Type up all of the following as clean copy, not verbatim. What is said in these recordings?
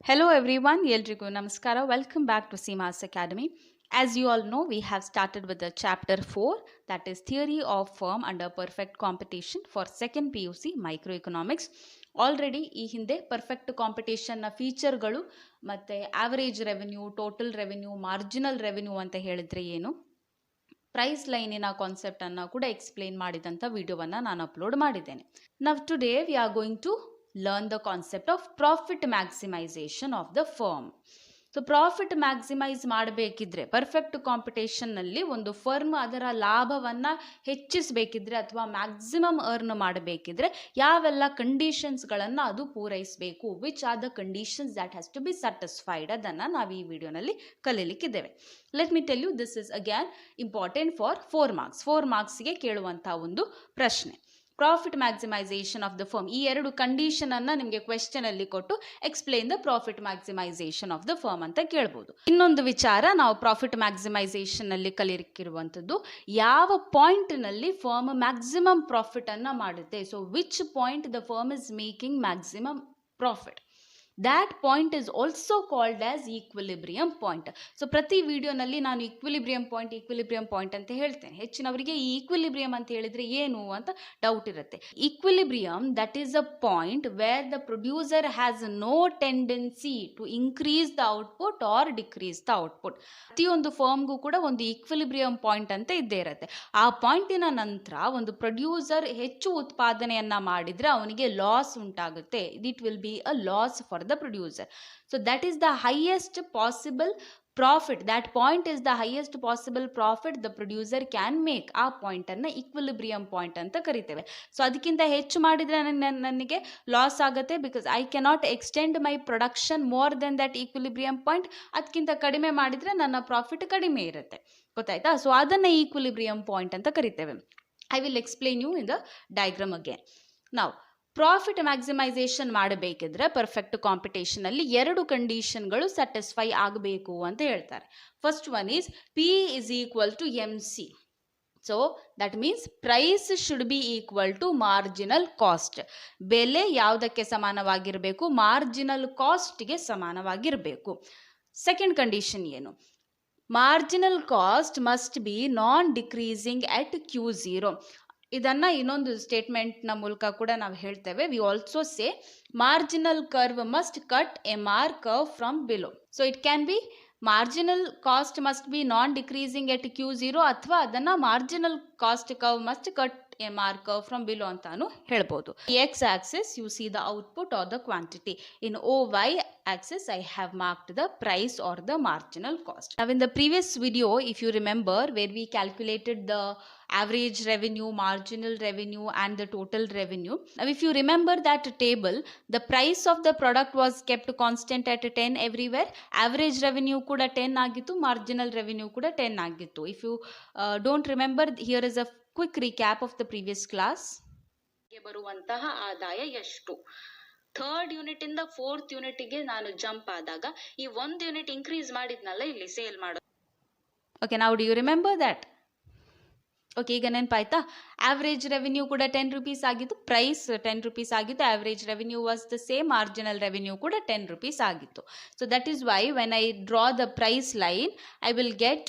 Hello everyone, ಎಲ್ರಿಗೂ ನಮಸ್ಕಾರ. Welcome back to Seema's Academy. As you all know, we have started with the chapter 4, that is Theory of Firm under Perfect Competition for second PUC Microeconomics. Already ಈ ಹಿಂದೆ perfect ಕಾಂಪಿಟೇಷನ್ನ ಫೀಚರ್ಗಳು ಮತ್ತು average revenue, total revenue, marginal revenue ಅಂತ ಹೇಳಿದರೆ ಏನು, price ಲೈನಿನ ಕಾನ್ಸೆಪ್ಟನ್ನು ಕೂಡ explain ಮಾಡಿದಂಥ ವಿಡಿಯೋವನ್ನು ನಾನು ಅಪ್ಲೋಡ್ ಮಾಡಿದ್ದೇನೆ. Now today we are going to learn the concept of profit maximization of the firm. So profit maximise ಮಾಡಬೇಕಿದ್ರೆ ಪರ್ಫೆಕ್ಟ್ ಕಾಂಪಿಟೇಷನ್ನಲ್ಲಿ ಒಂದು ಫರ್ಮ್ ಅದರ ಲಾಭವನ್ನು ಹೆಚ್ಚಿಸಬೇಕಿದ್ರೆ ಅಥವಾ ಮ್ಯಾಕ್ಸಿಮಮ್ ಅರ್ನ್ ಮಾಡಬೇಕಿದ್ರೆ ಯಾವೆಲ್ಲ ಕಂಡೀಷನ್ಸ್ಗಳನ್ನು ಅದು ಪೂರೈಸಬೇಕು, which are the conditions that has to be satisfied, ಅದನ್ನು ನಾವು ಈ ವಿಡಿಯೋನಲ್ಲಿ ಕಲೀಲಿಕ್ಕಿದ್ದೇವೆ. Let me tell you, this is again important for 4 marks. 4 ಮಾರ್ಕ್ಸ್ಗೆ ಕೇಳುವಂಥ ಒಂದು ಪ್ರಶ್ನೆ. Profit maximisation of the firm, ಈ ಎರಡು ಕಂಡೀಷನ್ ಅನ್ನ ನಿಮಗೆ ಕ್ವೆಶ್ಚನ್ ಅಲ್ಲಿ ಕೊಟ್ಟು explain the profit maximisation of the firm ಅಂತ ಕೇಳ್ಬೋದು. ಇನ್ನೊಂದು ವಿಚಾರ, ನಾವು ಪ್ರಾಫಿಟ್ ಮ್ಯಾಕ್ಸಿಮೈಸೇಷನ್ ಅಲ್ಲಿ ಕಲಿಯಕ್ಕಿರುವಂಥದ್ದು ಯಾವ ಪಾಯಿಂಟ್ ನಲ್ಲಿ ಫರ್ಮ್ ಮ್ಯಾಕ್ಸಿಮಮ್ ಪ್ರಾಫಿಟ್ ಅನ್ನ ಮಾಡುತ್ತೆ. So which point the firm is making maximum profit, that point is also called as equilibrium point. So ಪ್ರತಿ ವಿಡಿಯೋನಲ್ಲಿ ನಾನು ಈಕ್ವಿಲಿಬ್ರಿಯಂ ಪಾಯಿಂಟ್ ಅಂತ ಹೇಳ್ತೇನೆ. ಹೆಚ್ಚಿನವರಿಗೆ ಈ ಈಕ್ವಿಲಿಬ್ರಿಯಂ ಅಂತ ಹೇಳಿದ್ರೆ ಏನು ಅಂತ ಡೌಟ್ ಇರುತ್ತೆ. Equilibrium that is a point where the producer has no tendency to increase the output or decrease the output. ಪ್ರತಿಯೊಂದು ಫರ್ಮ್ಗೂ ಕೂಡ ಒಂದು ಈಕ್ವಿಲಿಬ್ರಿಯಂ ಪಾಯಿಂಟ್ ಅಂತ ಇದ್ದೇ ಇರುತ್ತೆ. ಆ ಪಾಯಿಂಟಿನ ನಂತರ ಒಂದು ಪ್ರೊಡ್ಯೂಸರ್ ಹೆಚ್ಚು ಉತ್ಪಾದನೆಯನ್ನ ಮಾಡಿದ್ರೆ ಅವನಿಗೆ ಲಾಸ್ ಉಂಟಾಗುತ್ತೆ. It will be a loss for the producer. So that is the highest possible profit. That point is the highest possible profit the producer can make. ಆ ಪಾಯಿಂಟ್ ಅನ್ನ ಈಕ್ವಿಲಿಬ್ರಿಯಂ ಪಾಯಿಂಟ್ ಅಂತ ಕರಿತೇವೆ. So ಅದಕ್ಕಿಂತ ಹೆಚ್ಚು ಮಾಡಿದ್ರೆ ನನಗೆ loss ಆಗುತ್ತೆ, because I cannot extend my production more than that equilibrium point. ಅದಕ್ಕಿಂತ ಕಡಿಮೆ ಮಾಡಿದ್ರೆ ನನ್ನ ಪ್ರಾಫಿಟ್ ಕಡಿಮೆ ಇರುತ್ತೆ, ಗೊತ್ತಾಯ್ತಾ? ಸೊ ಅದನ್ನ ಈಕ್ವಿಲಿಬ್ರಿಯಂ ಪಾಯಿಂಟ್ ಅಂತ ಕರಿತೇವೆ. I will explain you in the diagram again. ನಾವು ಪ್ರಾಫಿಟ್ ಮ್ಯಾಕ್ಸಿಮೈಸೇಷನ್ ಮಾಡಬೇಕಿದ್ರೆ ಪರ್ಫೆಕ್ಟ್ ಕಾಂಪಿಟೇಷನ್ ಅಲ್ಲಿ ಎರಡು ಕಂಡೀಷನ್ಗಳು ಸ್ಯಾಟಿಸ್ಫೈ ಆಗಬೇಕು ಅಂತ ಹೇಳ್ತಾರೆ. First one is P is equal to M C. So that means price should be equal to marginal cost. ಬೆಲೆ ಯಾವುದಕ್ಕೆ ಸಮಾನವಾಗಿರಬೇಕು? ಮಾರ್ಜಿನಲ್ ಕಾಸ್ಟ್ಗೆ ಸಮಾನವಾಗಿರಬೇಕು. ಸೆಕೆಂಡ್ ಕಂಡೀಷನ್ ಏನು? Marginal cost must be non decreasing at Q0. ಇದನ್ನ ಇನ್ನೊಂದು ಸ್ಟೇಟ್ಮೆಂಟ್ನ ಮೂಲಕ ಕೂಡ ನಾವು ಹೇಳ್ತೇವೆ. We also say marginal curve must cut MR curve from below. So it can be marginal cost must be non decreasing at Q0, ಅಥವಾ ಅದನ್ನ marginal cost curve must cut MR curve from below ಅಂತಾನು ಹೇಳ್ಬೋದು. X axis you see the output or the quantity. In OY axis I have marked the price or the marginal cost. Now in the previous video, if you remember, where we calculated the average revenue, marginal revenue and the total revenue. Now if you remember that table, the price of the product was kept constant at 10 everywhere. Average revenue kuda 10 ಆಗಿತ್ತು, marginal revenue kuda 10 ಆಗಿತ್ತು. If you don't remember, here is a quick recap of the previous class. ಬರುವಂತಹ ಆದಾಯ ಎಷ್ಟು? Third unit ಇಂದ fourth unit ಗೆ ನಾನು jump ಆದಾಗ ಈ 1 ಯೂನಿಟ್ ಇನ್ಕ್ರೀಸ್ ಮಾಡಿದ್ನಲ್ಲ ಇಲ್ಲಿ ಸೇಲ್ ಮಾಡೋದು. Okay, now do you remember that? Okay, ಈಗ ನೆನಪಾಯ್ತಾ? ಆವರೇಜ್ ರೆವೆನ್ಯೂ ಕೂಡ 10 rupees ಆಗಿತ್ತು, ಪ್ರೈಸ್ 10 rupees ಆಗಿತ್ತು, average revenue was the same, marginal revenue ಕೂಡ 10 rupees ಆಗಿತ್ತು. So that is why when I draw the price line, I will get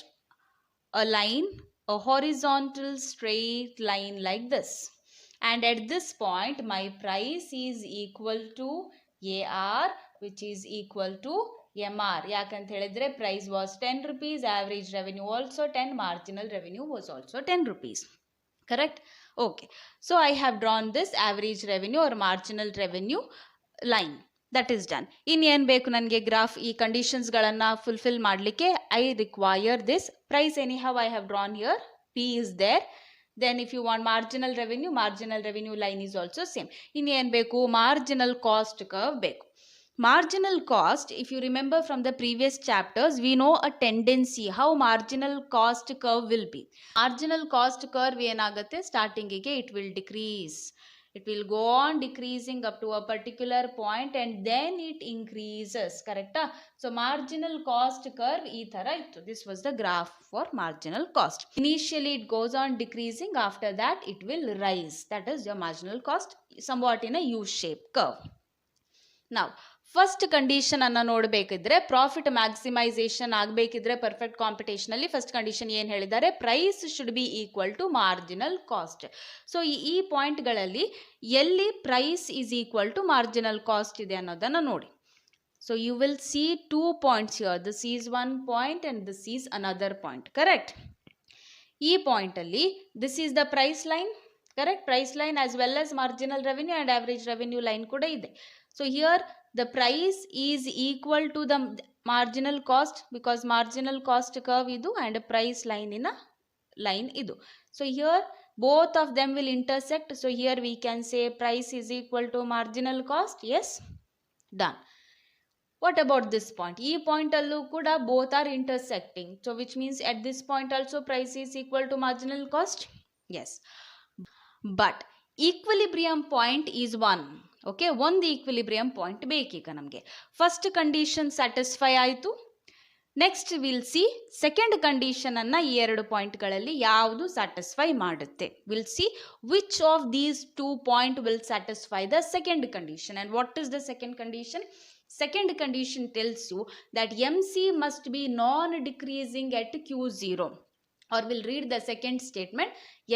a line, a horizontal straight line like this, and at this point my price is equal to AR, which is equal to MR. ಯಾಕಂತ ಹೇಳಿದ್ರೆ price was 10 rupees, average revenue also 10, marginal revenue was also 10 rupees. Correct? Okay, so I have drawn this average revenue or marginal revenue line. That is done. ಇನ್ನೇನು ಬೇಕು ನನಗೆ? Graph ಈ ಕಂಡೀಷನ್ಸ್ಗಳನ್ನು fulfil ಮಾಡಲಿಕ್ಕೆ I require this price. Anyhow I have drawn here, P is there. Then if you want marginal revenue line is also same. ಇನ್ನೇನು ಬೇಕು? Marginal cost curve ಬೇಕು. Marginal cost, if you remember from the previous chapters, we know a tendency how marginal cost curve will be. Marginal cost curve ಏನಾಗುತ್ತೆ? ಸ್ಟಾರ್ಟಿಂಗಿಗೆ it will decrease. It will go on decreasing up to a particular point and then it increases. Correcta? So marginal cost curve ee thara ittu. This was the graph for marginal cost. Initially it goes on decreasing, after that it will rise. That is your marginal cost, somewhat in a U-shaped curve. Now first condition ಅನ್ನು ನೋಡಬೇಕಿದ್ರೆ profit maximisation ಆಗಬೇಕಿದ್ರೆ perfect competition ಅಲ್ಲಿ first condition ಏನು ಹೇಳಿದ್ದಾರೆ, price should be equal to marginal cost. So ಈ ಪಾಯಿಂಟ್ಗಳಲ್ಲಿ ಎಲ್ಲಿ price is equal to marginal cost ಇದೆ ಅನ್ನೋದನ್ನು ನೋಡಿ. So you will see 2 points here. This is one point and this is another point. Correct? E point alli this is the price line. Correct? Price line as well as marginal revenue and average revenue line kuda ide. So here the price is equal to the marginal cost because marginal cost curve idu and price line in a line idu. So here both of them will intersect. So here we can say price is equal to marginal cost. Yes? Done. What about this point? E point allu kuda both are intersecting. So which means at this point also price is equal to marginal cost. Yes. But equilibrium point is one. Okay, one equilibrium point ಬೇಕೀಗ ನಮಗೆ. First condition satisfy ಆಯಿತು. Next will see second condition ಅನ್ನ ಈ 2 ಪಾಯಿಂಟ್ಗಳಲ್ಲಿ ಯಾವುದು satisfy ಮಾಡುತ್ತೆ. Will see which of these 2 point will satisfy the second condition. And what is the second condition? Second condition tells you that MC must be non-decreasing at Q0. Or we'll read the second statement.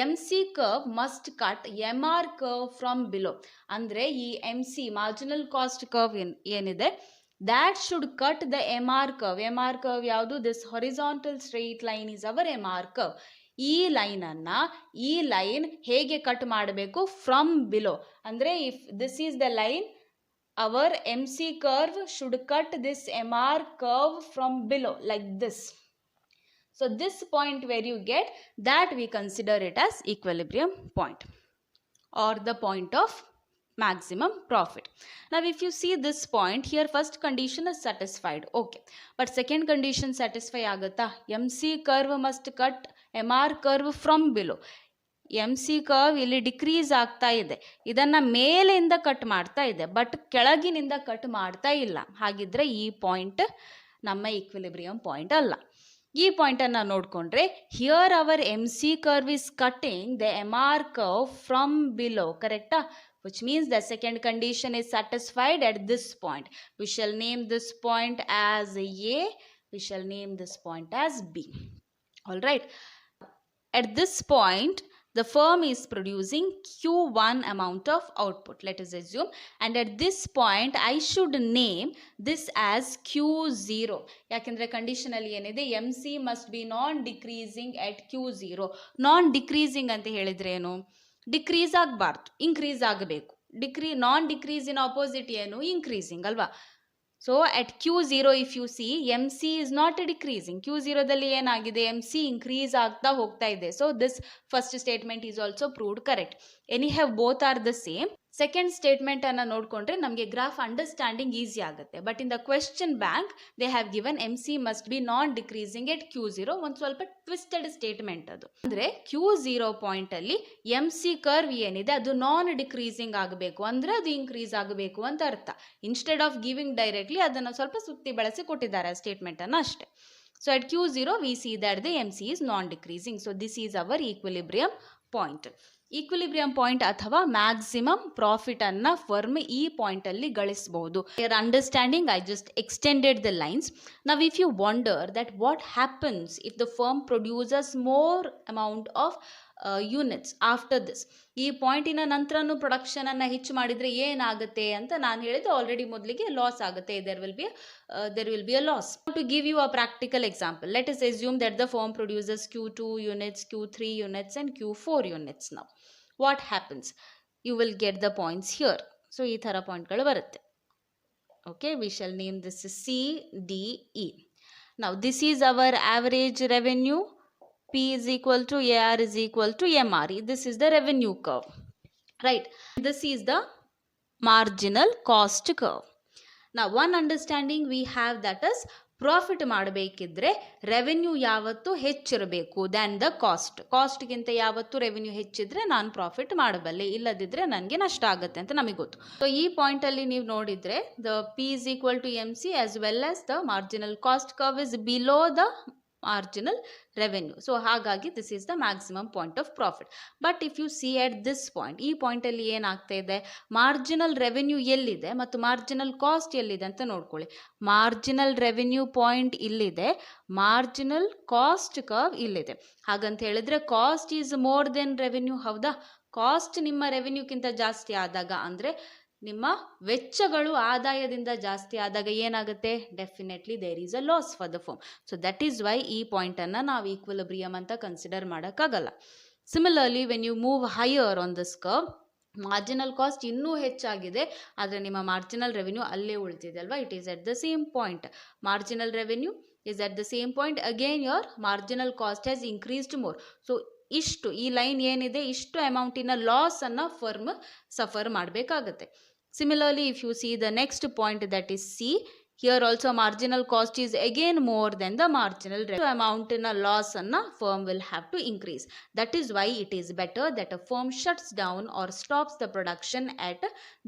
MC curve must cut MR curve from below. Andre ee MC marginal cost curve yenide that should cut the MR curve. MR curve yavadu? This horizontal straight line is our MR curve. ಈ line ಅನ್ನ ಈ line ಹೇಗೆ cut ಮಾಡಬೇಕು? From below. ಅಂದ್ರೆ if this is the line, our MC curve should cut this MR curve from below like this. So this point where you get that, we consider it as equilibrium point or the point of maximum profit. Now if you see this point here, first condition is satisfied. Okay, but second condition satisfy agutta? MC curve must cut MR curve from below. MC curve ಇಲ್ಲಿ decrease ಆಗ್ತಾ ಇದೆ, ಇದನ್ನ ಮೇಲಿಂದ cut ಮಾಡ್ತಾ ಇದೆ, but ಕೆಳಗಿನಿಂದ cut ಮಾಡ್ತಾ ಇಲ್ಲ. ಹಾಗಿದ್ರೆ ಈ ಪಾಯಿಂಟ್ ನಮ್ಮ ಈಕ್ವಿಲಿಬ್ರಿಯಂ ಪಾಯಿಂಟ್ ಅಲ್ಲ. ಈ ಪಾಯಿಂಟ್ ಅನ್ನ ನೋಡ್ಕೊಂಡ್ರೆ here our MC curve is cutting the MR curve from below. ಕರೆಕ್ಟಾ? which means the second condition is satisfied at this point. We shall name this point as A. We shall name this point as B. All right. At this point, the firm is producing Q1 amount of output, let us assume, and at this point I should name this as Q0. ಯಾಕೆಂದ್ರೆ condition ಅಲ್ಲಿ ಏನಿದೆ? MC must be non decreasing at Q0. Non decreasing ಅಂತ ಹೇಳಿದ್ರೆ ಏನು? Decrease ಆಗಬಾರ್ದು, increase ಆಗಬೇಕು. ನಾನ್ decrease in opposite ಏನು? Increasing ಅಲ್ವಾ? So at Q0 if you C MC is not decreasing. Q0 ದಲ್ಲಿ ಏನಾಗಿದೆ? MC ಇನ್ಕ್ರೀಸ್ ಆಗ್ತಾ ಹೋಗ್ತಾ ಇದೆ. So this first statement is also proved correct. Anyhow both are the same. Second statement ಅನ್ನ ನೋಡ್ಕೊಂಡ್ರೆ ನಮಗೆ ಗ್ರಾಫ್ ಅಂಡರ್ಸ್ಟ್ಯಾಂಡಿಂಗ್ ಈಸಿ ಆಗುತ್ತೆ. But in the question bank they have given MC must be non decreasing at Q0. ಒಂದು ಸ್ವಲ್ಪ twisted statement ಅದು. ಅಂದ್ರೆ Q0 point ಅಲ್ಲಿ MC curve ಏನಿದೆ ಅದು ನಾನ್ ಡಿಕ್ರೀಸಿಂಗ್ ಆಗಬೇಕು, ಅಂದ್ರೆ ಅದು ಇನ್ಕ್ರೀಸ್ ಆಗಬೇಕು ಅಂತ ಅರ್ಥ. ಇನ್ಸ್ಟೆಡ್ ಆಫ್ ಗಿವಿಂಗ್ ಡೈರೆಕ್ಟ್ಲಿ ಅದನ್ನ ಸ್ವಲ್ಪ ಸುತ್ತಿ ಬಳಸಿ ಕೊಟ್ಟಿದ್ದಾರೆ ಸ್ಟೇಟ್ಮೆಂಟ್ ಅನ್ನ ಅಷ್ಟೇ. So at Q0 we see that the MC is non decreasing. So this is our equilibrium point. Equilibrium point ಅಥವಾ ಮ್ಯಾಕ್ಸಿಮಮ್ ಪ್ರಾಫಿಟ್ ಅನ್ನ ಫರ್ಮ್ ಈ ಪಾಯಿಂಟ್ ಅಲ್ಲಿ ಗಳಿಸಬಹುದು. Your understanding, I just extended the lines. Now if you wonder that what happens if the firm produces more amount of units after this, ಈ ಪಾಯಿಂಟಿನ ನಂತರನೂ production ಅನ್ನ ಹೆಚ್ಚು ಮಾಡಿದ್ರೆ ಏನಾಗುತ್ತೆ ಅಂತ ನಾನು ಹೇಳಿದೆ ಆಲ್ರೆಡಿ. ಮೊದಲಿಗೆ ಲಾಸ್ ಆಗುತ್ತೆ, there will be a loss. To give you a practical example, let us assume that the firm produces Q2 units, Q3 units and Q4 units. Now what happens? You will get the points here. So ಈ ತರ ಪಾಯಿಂಟ್ಗಳು ಬರುತ್ತೆ. Okay, we shall name this C, D, E. Now this is our average revenue. P is equal to AR is equal to MRE. This is the revenue curve, right? This is the marginal cost curve. Now one understanding we have, that is profit ಮಾಡಬೇಕಿದ್ರೆ revenue ಯಾವತ್ತು ಹೆಚ್ಚಿರಬೇಕು than the cost. ಕಾಸ್ಟ್ಗಿಂತ ಯಾವತ್ತು revenue ಹೆಚ್ಚಿದ್ರೆ ನಾನು profit ಮಾಡಬಲ್ಲೆ, ಇಲ್ಲದಿದ್ರೆ ನನಗೆ ನಷ್ಟ ಆಗುತ್ತೆ ಅಂತ ನಮಗೆ ಗೊತ್ತು. ಸೊ ಈ ಪಾಯಿಂಟ್ ಅಲ್ಲಿ ನೀವು ನೋಡಿದ್ರೆ the P is equal to MC as well as the marginal cost curve is below the marginal revenue. So ಹಾಗಾಗಿ this is the maximum point of profit. But if you see at this point, ಈ point ಅಲ್ಲಿ ಏನಾಗ್ತಾ ಇದೆ, marginal revenue ಎಲ್ಲಿದೆ ಮತ್ತು marginal cost ಎಲ್ಲಿದೆ ಅಂತ ನೋಡ್ಕೊಳ್ಳಿ. ಮಾರ್ಜಿನಲ್ ರೆವೆನ್ಯೂ ಪಾಯಿಂಟ್ ಇಲ್ಲಿದೆ, ಮಾರ್ಜಿನಲ್ ಕಾಸ್ಟ್ ಕರ್ವ್ ಇಲ್ಲಿದೆ. ಹಾಗಂತ ಹೇಳಿದ್ರೆ cost is more than revenue, ಹೌದಾ? ಕಾಸ್ಟ್ ನಿಮ್ಮ ರೆವೆನ್ಯೂಕ್ಕಿಂತ ಜಾಸ್ತಿ ಆದಾಗ, ಅಂದರೆ ನಿಮ್ಮ ವೆಚ್ಚಗಳು ಆದಾಯದಿಂದ ಜಾಸ್ತಿ ಆದಾಗ ಏನಾಗುತ್ತೆ, definitely there is a loss for the firm. So that is why ಈ ಪಾಯಿಂಟನ್ನು ನಾವು ಈಕ್ವಿಲಿಬ್ರಿಯಮ್ ಅಂತ ಕನ್ಸಿಡರ್ ಮಾಡೋಕ್ಕಾಗಲ್ಲ. Similarly when you move higher on this curve, marginal cost ಇನ್ನೂ ಹೆಚ್ಚಾಗಿದೆ, ಆದರೆ ನಿಮ್ಮ ಮಾರ್ಜಿನಲ್ ರೆವೆನ್ಯೂ ಅಲ್ಲೇ ಉಳಿದಿದೆ ಅಲ್ವಾ, it is at the same point. Marginal revenue is at the same point, again your marginal cost has increased more. So ಇಷ್ಟು ಈ line ಏನಿದೆ, ಇಷ್ಟು ಅಮೌಂಟಿನ ಲಾಸ್ ಅನ್ನು ಫರ್ಮ್ ಸಫರ್ ಮಾಡಬೇಕಾಗುತ್ತೆ. Similarly if you see the next point, that is C, here also marginal cost is again more then the marginal ಅಮೌಂಟಿನ loss ಅನ್ನು firm will have to increase. That is why it is better that a firm shuts down or stops the production at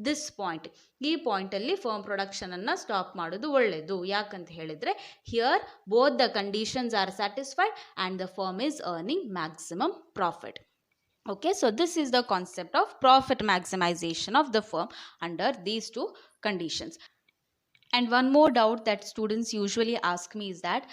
this point. ಈ ಪಾಯಿಂಟಲ್ಲಿ firm ಪ್ರೊಡಕ್ಷನನ್ನು stop ಮಾಡೋದು ಒಳ್ಳೆಯದು. ಯಾಕಂತ ಹೇಳಿದರೆ here both the conditions are satisfied and the firm is earning maximum profit. Okay, so this is the concept of profit maximization of the firm under these two conditions. And one more doubt that students usually ask me is that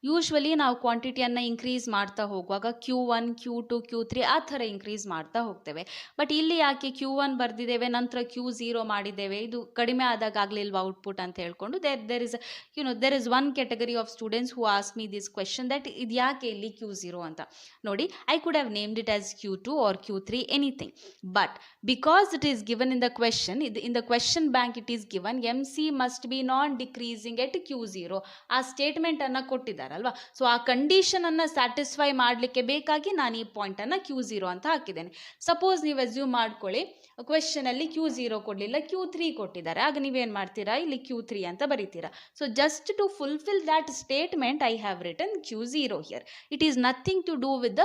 usually ನಾವು ಕ್ವಾಂಟಿಟಿಯನ್ನು increase ಮಾಡ್ತಾ ಹೋಗುವಾಗ Q1, Q2, Q3 ಆ ಥರ increase ಮಾಡ್ತಾ ಹೋಗ್ತೇವೆ. But ಇಲ್ಲಿ ಯಾಕೆ Q1 ಬರೆದಿದ್ದೇವೆ, ನಂತರ Q0 ಮಾಡಿದ್ದೇವೆ, ಇದು ಕಡಿಮೆ ಆದಾಗ ಆಗಲಿಲ್ವಾ ಔಟ್ಪುಟ್ ಅಂತ ಹೇಳ್ಕೊಂಡು there is one category of students who ask me this question that ಇದು ಯಾಕೆ ಇಲ್ಲಿ Q0 ಅಂತ. ನೋಡಿ, I could have named it as Q2 or Q3 anything, but because it is given in the question, in the question bank it is given MC must be non decreasing at Q0, ಆ ಸ್ಟೇಟ್ಮೆಂಟನ್ನು ಕೊಟ್ಟಿದ್ದಾರೆ ಅಲ್ವಾ. So ಆ condition ಅನ್ನು satisfy ಮಾಡಲಿಕ್ಕೆ ಬೇಕಾಗಿ ನಾನು ಈ ಪಾಯಿಂಟ್ ಅನ್ನು Q0 ಅಂತ ಹಾಕಿದ್ದೇನೆ. ಸಪೋಸ್ ನೀವು ಅಸ್ಯೂಮ್ ಮಾಡ್ಕೊಳ್ಳಿ ಕ್ವೆಶನ್ ಅಲ್ಲಿ Q0 ಕೊಡಲಿಲ್ಲ, Q3 ಕೊಟ್ಟಿದ್ದಾರೆ, ಆಗ ನೀವೇನು ಮಾಡ್ತೀರಾ, ಇಲ್ಲಿ Q3 ಅಂತ ಬರೀತೀರಾ. So just to fulfil that statement I have written Q0 here. It is nothing to do with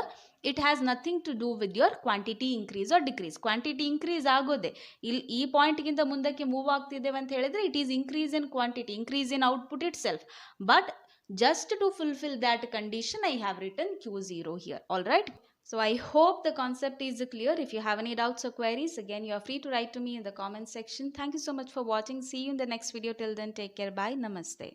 it has nothing to do with your quantity increase or decrease. Quantity increase ಆಗೋದೆ, ಇಲ್ಲಿ ಈ ಪಾಯಿಂಟ್ಗಿಂತ ಮುಂದಕ್ಕೆ move ಆಗ್ತಿದ್ದೇವೆ ಅಂತ ಹೇಳಿದ್ರೆ it is increase in quantity, increase in output itself. But just to fulfill that condition I have written Q0 here. All right, so I hope the concept is clear. If you have any doubts or queries, again you are free to write to me in the comment section. Thank you so much for watching. See you in the next video. Till then, take care. Bye. Namaste.